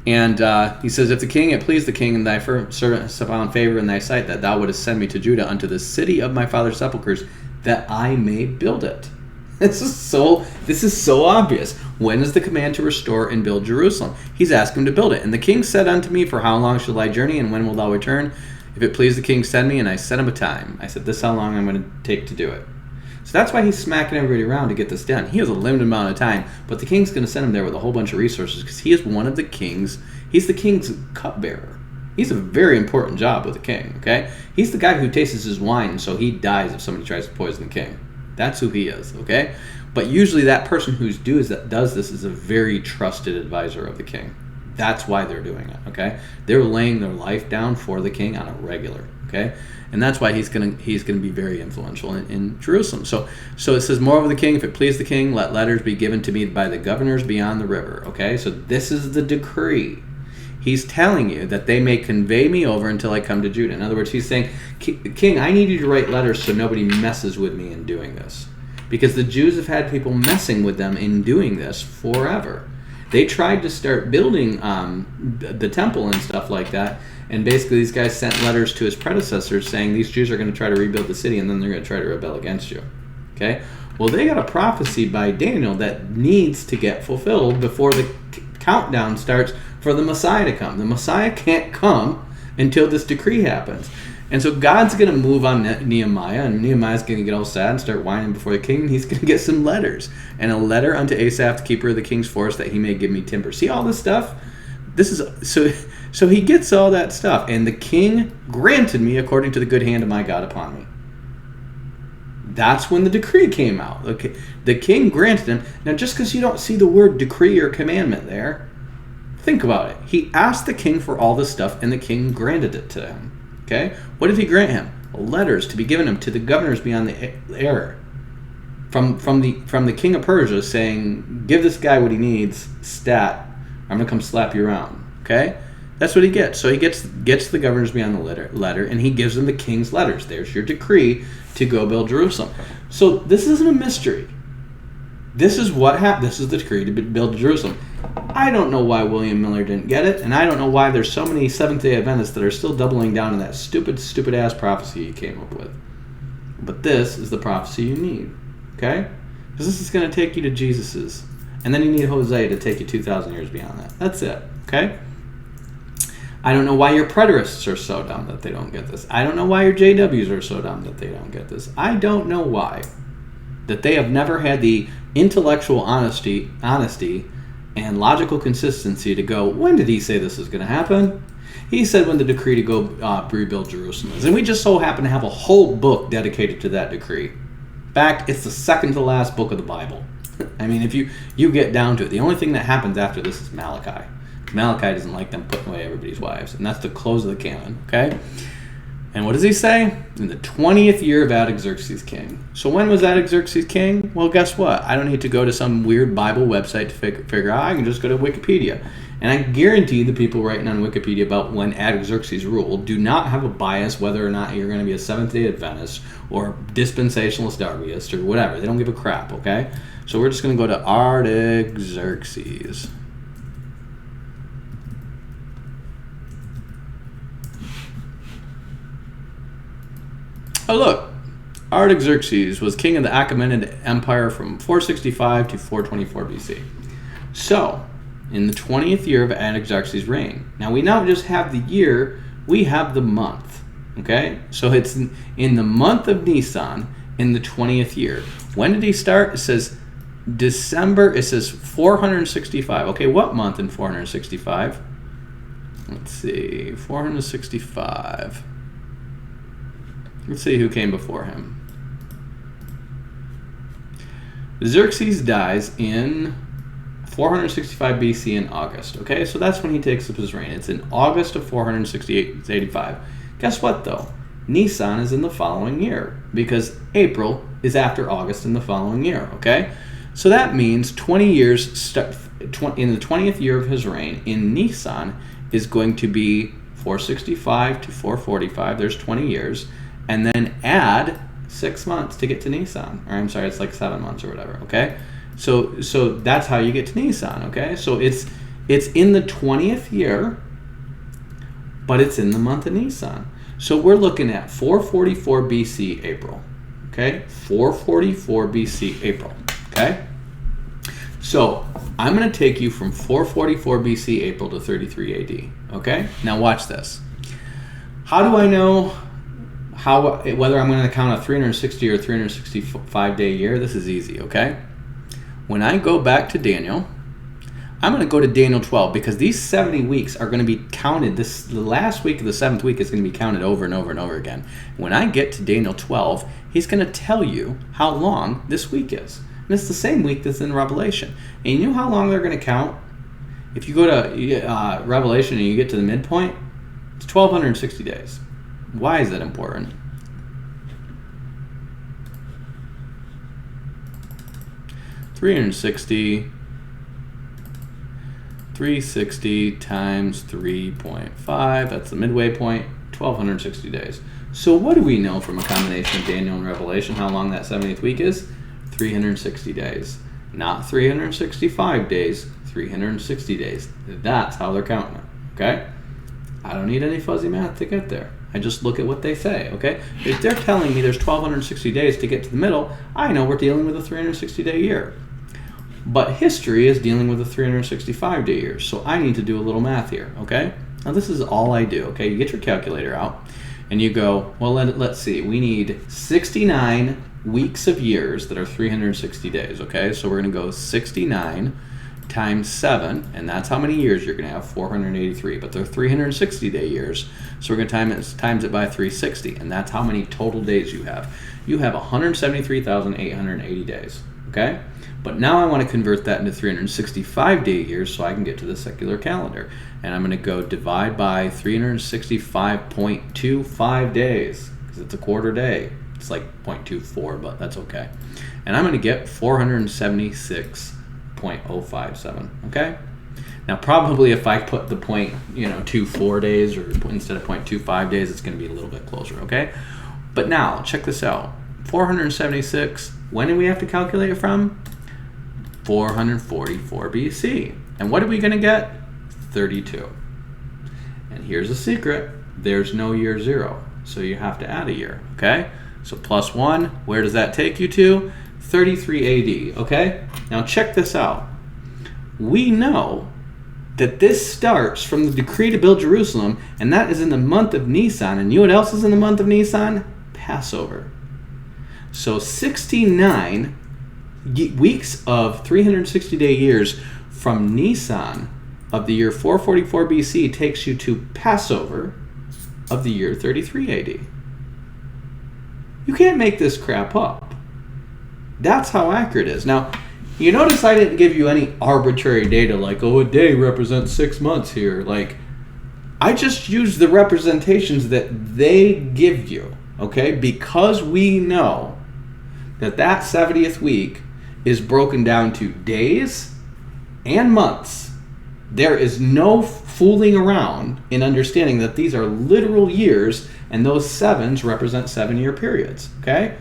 And he says, if the king, it pleased the king, and thy servant has found favor in thy sight, that thou wouldest send me to Judah unto the city of my father's sepulchres, that I may build it. This is so obvious. When is the command to restore and build Jerusalem? He's asking him to build it. And the king said unto me, for how long shall I journey, and when wilt thou return? If it please the king, send me. And I set him a time. I said, this is how long I'm going to take to do it. So that's why he's smacking everybody around to get this done. He has a limited amount of time, but the king's going to send him there with a whole bunch of resources, because he is one of the king's, he's the king's cupbearer. He's a very important job with the king, okay? He's the guy who tastes his wine, so he dies if somebody tries to poison the king. That's who he is, okay? But usually that person who does this is a very trusted advisor of the king. That's why they're doing it, okay? They're laying their life down for the king on a regular, okay? And that's why he's gonna be very influential in Jerusalem. So it says, moreover the king, if it please the king, let letters be given to me by the governors beyond the river. Okay, so this is the decree. He's telling you that they may convey me over until I come to Judah. In other words, he's saying, king, I need you to write letters so nobody messes with me in doing this. Because the Jews have had people messing with them in doing this forever. They tried to start building the temple and stuff like that, and basically these guys sent letters to his predecessors saying these Jews are going to try to rebuild the city, and then they're going to try to rebel against you. Okay? Well, they got a prophecy by Daniel that needs to get fulfilled before the countdown starts for the Messiah to come. The Messiah can't come until this decree happens. And so God's going to move on Nehemiah, and Nehemiah's going to get all sad and start whining before the king, and he's going to get some letters. And a letter unto Asaph, the keeper of the king's forest, that he may give me timber. See all this stuff? This is so he gets all that stuff. And the king granted me according to the good hand of my God upon me. That's when the decree came out. Okay, the king granted him. Now, just because you don't see the word decree or commandment there, think about it. He asked the king for all this stuff, and the king granted it to him. Okay, what did he grant him? Letters to be given him to the governors beyond the air, from the king of Persia, saying, "Give this guy what he needs. Stat, I'm gonna come slap you around." Okay, that's what he gets. So he gets the governors beyond the letter, and he gives them the king's letters. There's your decree to go build Jerusalem. So this isn't a mystery. This is what happened. This is the decree to build Jerusalem. I don't know why William Miller didn't get it, and I don't know why there's so many Seventh-day Adventists that are still doubling down on that stupid-ass prophecy he came up with. But this is the prophecy you need, okay? Because this is going to take you to Jesus's. And then you need Hosea to take you 2,000 years beyond that. That's it, okay? I don't know why your preterists are so dumb that they don't get this. I don't know why your JWs are so dumb that they don't get this. I don't know why. That they have never had the intellectual honesty and logical consistency to go, when did he say this is going to happen? He said when the decree to go rebuild Jerusalem is. And we just so happen to have a whole book dedicated to that decree. In fact, it's the second to last book of the Bible. I mean, if you get down to it, the only thing that happens after this is Malachi. Malachi doesn't like them putting away everybody's wives. And that's the close of the canon, okay? And what does he say? In the 20th year of Artaxerxes king. So when was Artaxerxes king? Well, guess what? I don't need to go to some weird Bible website to figure out. I can just go to Wikipedia. And I guarantee the people writing on Wikipedia about when Artaxerxes ruled do not have a bias whether or not you're going to be a Seventh-day Adventist or dispensationalist Darbyist or whatever. They don't give a crap, okay? So we're just going to go to Artaxerxes. Oh, look. Artaxerxes was king of the Achaemenid Empire from 465 to 424 BC. So, in the 20th year of Artaxerxes' reign. Now, we not just have the year, we have the month. Okay, so it's in the month of Nisan in the 20th year. When did he start? It says December. It says 465. Okay, what month in 465? Let's see, 465. Let's see who came before him. Xerxes dies in 465 BC in August. Okay, so that's when he takes up his reign. It's in August of 485. Guess what, though? Nisan is in the following year because April is after August in the following year. Okay, so that means 20 years in the 20th year of his reign in Nisan is going to be 465 to 445. There's 20 years, and then add 6 months to get to Nisan. Or I'm sorry, it's like 7 months or whatever. Okay, so that's how you get to Nisan. Okay, so it's in the 20th year, but it's in the month of Nisan. So we're looking at 444 BC April. Okay, 444 BC April. Okay. So I'm going to take you from 444 BC April to 33 AD. Okay? Now watch this. How do I know whether I'm going to count a 360 or 365 day year? This is easy, okay? When I go back to Daniel, I'm going to go to Daniel 12 because these 70 weeks are going to be counted. The last week of the 7th week is going to be counted over and over and over again. When I get to Daniel 12, he's going to tell you how long this week is. And it's the same week that's in Revelation. And you know how long they're going to count? If you go to Revelation and you get to the midpoint, it's 1,260 days. Why is that important? $360 times 3.5, that's the midway point, 1,260 days. So what do we know from a combination of Daniel and Revelation, how long that 70th week is? 360 days. Not 365 days, 360 days. That's how they're counting it, okay? I don't need any fuzzy math to get there. I just look at what they say, okay? If they're telling me there's 1,260 days to get to the middle, I know we're dealing with a 360-day year. But history is dealing with a 365-day year, so I need to do a little math here, okay? Now this is all I do, okay? You get your calculator out, and you go, well, let's see. We need 69 weeks of years that are 360 days, okay? So we're going to go 69 times 7, and that's how many years you're going to have, 483. But they're 360-day years, so we're going to times it by 360, and that's how many total days you have. You have 173,880 days, okay? But now I want to convert that into 365-day years so I can get to the secular calendar. And I'm going to go divide by 365.25 days, because it's a quarter day. It's like 0.24, but that's okay. And I'm going to get 476.057, okay? Now probably if I put the 0.24 days or instead of 0.25 days, it's going to be a little bit closer, okay? But now, check this out. 476, when do we have to calculate it from? 444 BC. And what are we going to get? 32. And here's a secret. There's no year 0, so you have to add a year, okay? So plus 1, where does that take you to? 33 AD, okay? Now check this out. We know that this starts from the decree to build Jerusalem, and that is in the month of Nisan. And you know what else is in the month of Nisan? Passover. So 69 weeks of 360-day years from Nisan of the year 444 BC takes you to Passover of the year 33 AD. You can't make this crap up. That's how accurate it is. Now, you notice I didn't give you any arbitrary data like, oh, a day represents 6 months here. Like, I just used the representations that they give you, okay? Because we know that 70th week is broken down to days and months. There is no fooling around in understanding that these are literal years, and those 7s represent 7-year periods, okay?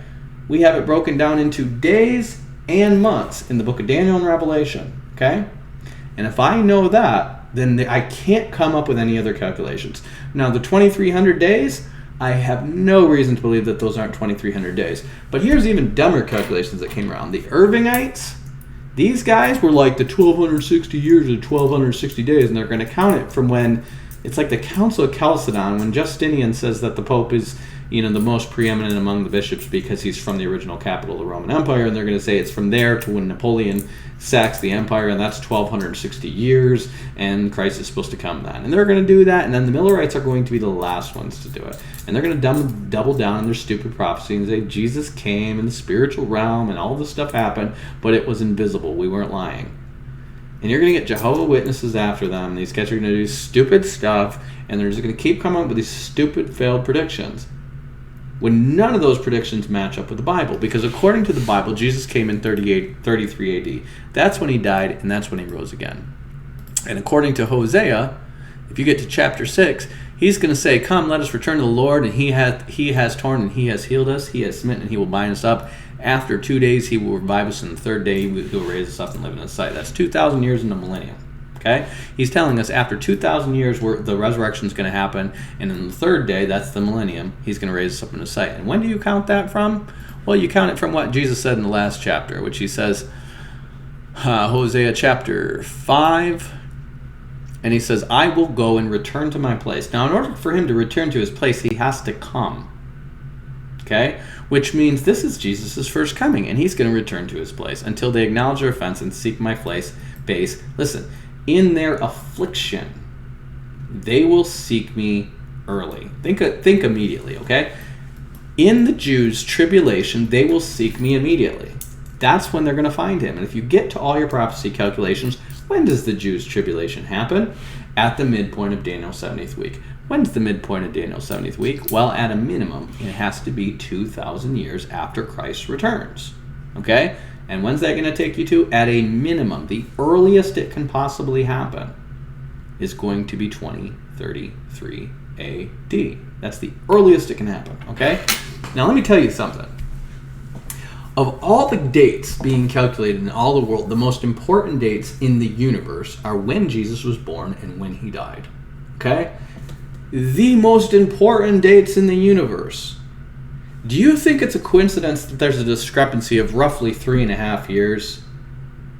We have it broken down into days and months in the book of Daniel and Revelation, okay? And if I know that, then I can't come up with any other calculations. Now, the 2,300 days, I have no reason to believe that those aren't 2,300 days. But here's even dumber calculations that came around. The Irvingites, these guys were like the 1,260 years or 1,260 days, and they're going to count it from when It's like the Council of Chalcedon when Justinian says that the Pope is, the most preeminent among the bishops because he's from the original capital of the Roman Empire, and they're going to say it's from there to when Napoleon sacks the empire, and that's 1,260 years, and Christ is supposed to come then. And they're going to do that, and then the Millerites are going to be the last ones to do it. And they're going to double down on their stupid prophecy and say Jesus came in the spiritual realm, and all this stuff happened, but it was invisible. We weren't lying. And you're going to get Jehovah's Witnesses after them. These guys are going to do stupid stuff, and they're just going to keep coming up with these stupid failed predictions. When none of those predictions match up with the Bible. Because according to the Bible, Jesus came in 33 AD. That's when he died, and that's when he rose again. And according to Hosea, if you get to chapter 6, he's going to say, come, let us return to the Lord, and he has torn and he has healed us. He has smitten and he will bind us up. After 2 days, he will revive us, and the third day, he will raise us up and live in his sight. That's 2,000 years in the millennium. Okay? He's telling us after 2,000 years, the resurrection is going to happen, and in the third day, that's the millennium, he's going to raise us up in his sight. And when do you count that from? Well, you count it from what Jesus said in the last chapter, which he says, Hosea chapter 5, and he says, I will go and return to my place. Now, in order for him to return to his place, he has to come. Okay? Which means this is Jesus' first coming, and he's going to return to his place until they acknowledge their offense and seek my base. Listen, in their affliction, they will seek me early. Think immediately, okay? In the Jews' tribulation, they will seek me immediately. That's when they're going to find him. And if you get to all your prophecy calculations, when does the Jews' tribulation happen? At the midpoint of Daniel's 70th week. When's the midpoint of Daniel's 70th week? Well, at a minimum, it has to be 2,000 years after Christ returns. Okay? And when's that going to take you to? At a minimum, the earliest it can possibly happen is going to be 2033 AD. That's the earliest it can happen. Okay? Now, let me tell you something. Of all the dates being calculated in all the world, the most important dates in the universe are when Jesus was born and when he died. Okay? The most important dates in the universe. Do you think it's a coincidence that there's a discrepancy of roughly 3.5 years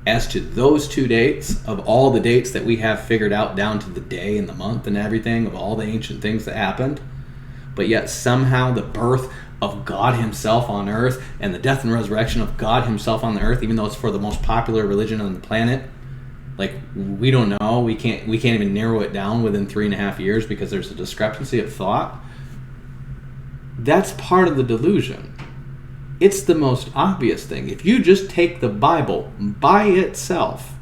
as to those two dates of all the dates that we have figured out down to the day and the month and everything of all the ancient things that happened? But yet somehow the birth of God himself on earth and the death and resurrection of God himself on the earth, even though it's for the most popular religion on the planet, like, we don't know, we can't even narrow it down within 3.5 years because there's a discrepancy of thought. That's part of the delusion. It's the most obvious thing. If you just take the Bible by itself,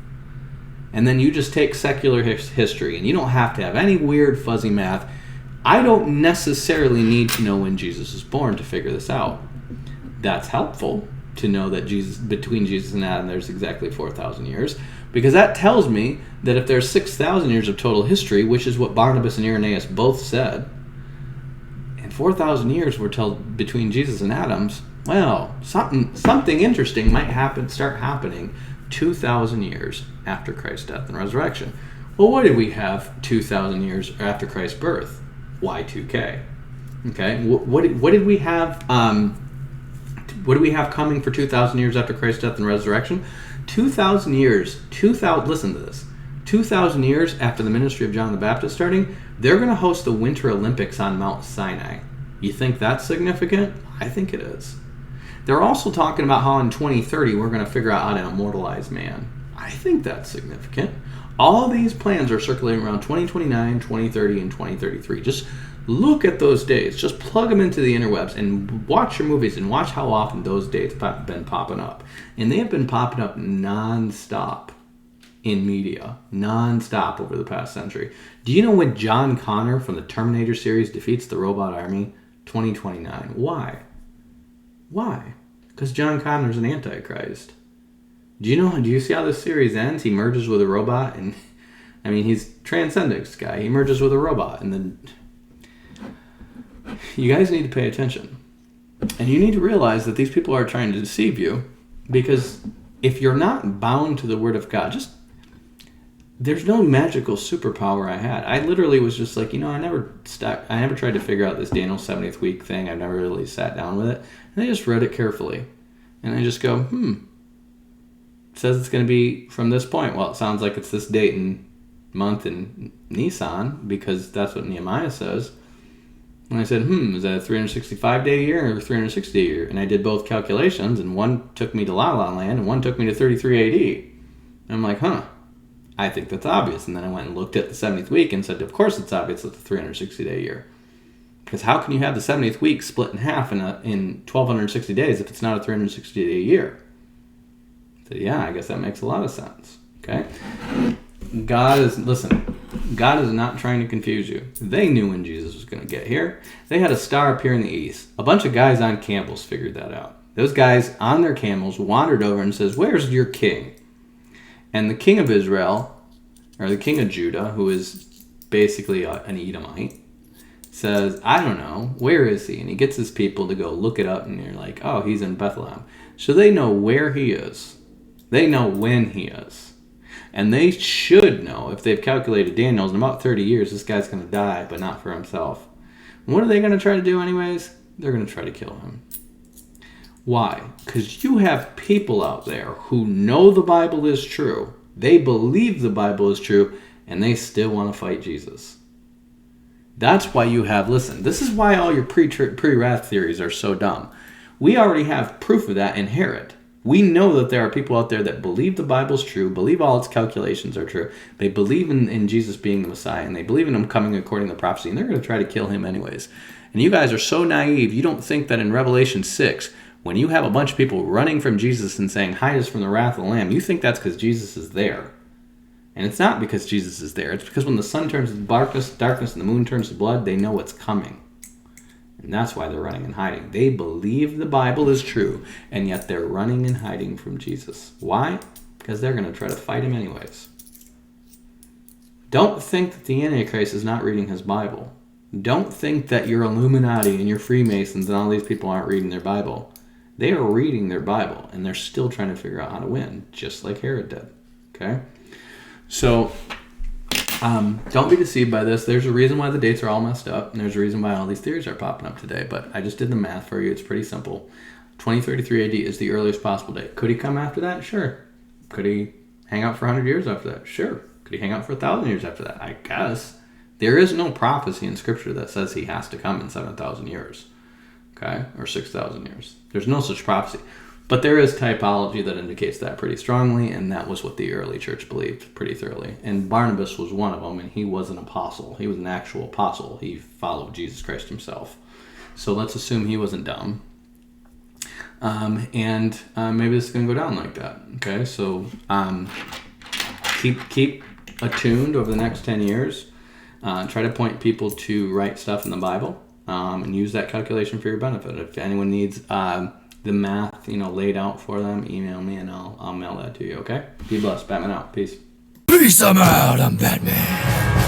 and then you just take secular history, and you don't have to have any weird fuzzy math, I don't necessarily need to know when Jesus was born to figure this out. That's helpful to know that between Jesus and Adam there's exactly 4,000 years, because that tells me that if there's 6,000 years of total history, which is what Barnabas and Irenaeus both said, and 4,000 years were told between Jesus and Adam's, well, something interesting might start happening 2,000 years after Christ's death and resurrection. Well, what did we have 2,000 years after Christ's birth? Y2K. Okay, what did we have? What do we have coming for 2,000 years after Christ's death and resurrection? 2,000 years. Listen to this. 2,000 years after the ministry of John the Baptist starting, they're going to host the Winter Olympics on Mount Sinai. You think that's significant? I think it is. They're also talking about how in 2030 we're going to figure out how to immortalize man. I think that's significant. All these plans are circulating around 2029, 2030, and 2033. Just look at those dates. Just plug them into the interwebs and watch your movies and watch how often those dates have been popping up. And they have been popping up non-stop in media. Non-stop over the past century. Do you know when John Connor from the Terminator series defeats the robot army? 2029. Why? Why? Because John Connor's an antichrist. Do you see how this series ends? He merges with a robot, and he's Transcendix guy. He merges with a robot, and then you guys need to pay attention. And you need to realize that these people are trying to deceive you, because if you're not bound to the Word of God, there's no magical superpower I had. I literally was just like, I never tried to figure out this Daniel 70th week thing. I've never really sat down with it. And I just read it carefully. And I just go, it says it's going to be from this point. Well, it sounds like it's this date in month in Nisan, because that's what Nehemiah says. And I said, is that a 365-day year or a 360-day year? And I did both calculations, and one took me to La La Land, and one took me to 33 AD. And I'm like, I think that's obvious. And then I went and looked at the 70th week and said, of course it's obvious it's a 360-day year. Because how can you have the 70th week split in half in 1,260 days if it's not a 360-day year? I said, yeah, I guess that makes a lot of sense. Okay? God is not trying to confuse you. They knew when Jesus was going to get here. They had a star appear in the east. A bunch of guys on camels figured that out. Those guys on their camels wandered over and says, where's your king? And the king of Israel, or the king of Judah, who is basically an Edomite, says, I don't know, where is he? And he gets his people to go look it up, and you're like, oh, he's in Bethlehem. So they know where he is. They know when he is. And they should know, if they've calculated Daniel's, in about 30 years, this guy's going to die, but not for himself. And what are they going to try to do anyways? They're going to try to kill him. Why? Because you have people out there who know the Bible is true. They believe the Bible is true, and they still want to fight Jesus. That's why you have, listen, this is why all your pre-wrath theories are so dumb. We already have proof of that in Herod. We know that there are people out there that believe the Bible's true, believe all its calculations are true. They believe in Jesus being the Messiah, and they believe in him coming according to prophecy, and they're going to try to kill him anyways. And you guys are so naive, you don't think that in Revelation 6, when you have a bunch of people running from Jesus and saying, hide us from the wrath of the Lamb, you think that's because Jesus is there. And it's not because Jesus is there. It's because when the sun turns to darkness and the moon turns to blood, they know what's coming. And that's why they're running and hiding. They believe the Bible is true, and yet they're running and hiding from Jesus. Why? Because they're going to try to fight him anyways. Don't think that the Antichrist is not reading his Bible. Don't think that your Illuminati and your Freemasons and all these people aren't reading their Bible. They are reading their Bible, and they're still trying to figure out how to win, just like Herod did. Okay? So, don't be deceived by this. There's a reason why the dates are all messed up, and there's a reason why all these theories are popping up today, but I just did the math for you. It's pretty simple. 2033 AD is the earliest possible date. Could he come after that? Sure. Could he hang out for 100 years after that? Sure. Could he hang out for 1,000 years after that? I guess. There is no prophecy in Scripture that says he has to come in 7,000 years. Okay? Or 6,000 years. There's no such prophecy. But there is typology that indicates that pretty strongly, and that was what the early church believed pretty thoroughly. And Barnabas was one of them, and he was an apostle. He was an actual apostle. He followed Jesus Christ himself. So let's assume he wasn't dumb. Maybe this is going to go down like that. Okay, so keep attuned over the next 10 years. Try to point people to right stuff in the Bible, and use that calculation for your benefit. If anyone needs the math, laid out for them, email me and I'll mail that to you, okay? Be blessed. Batman out. Peace. Peace, I'm out. I'm Batman.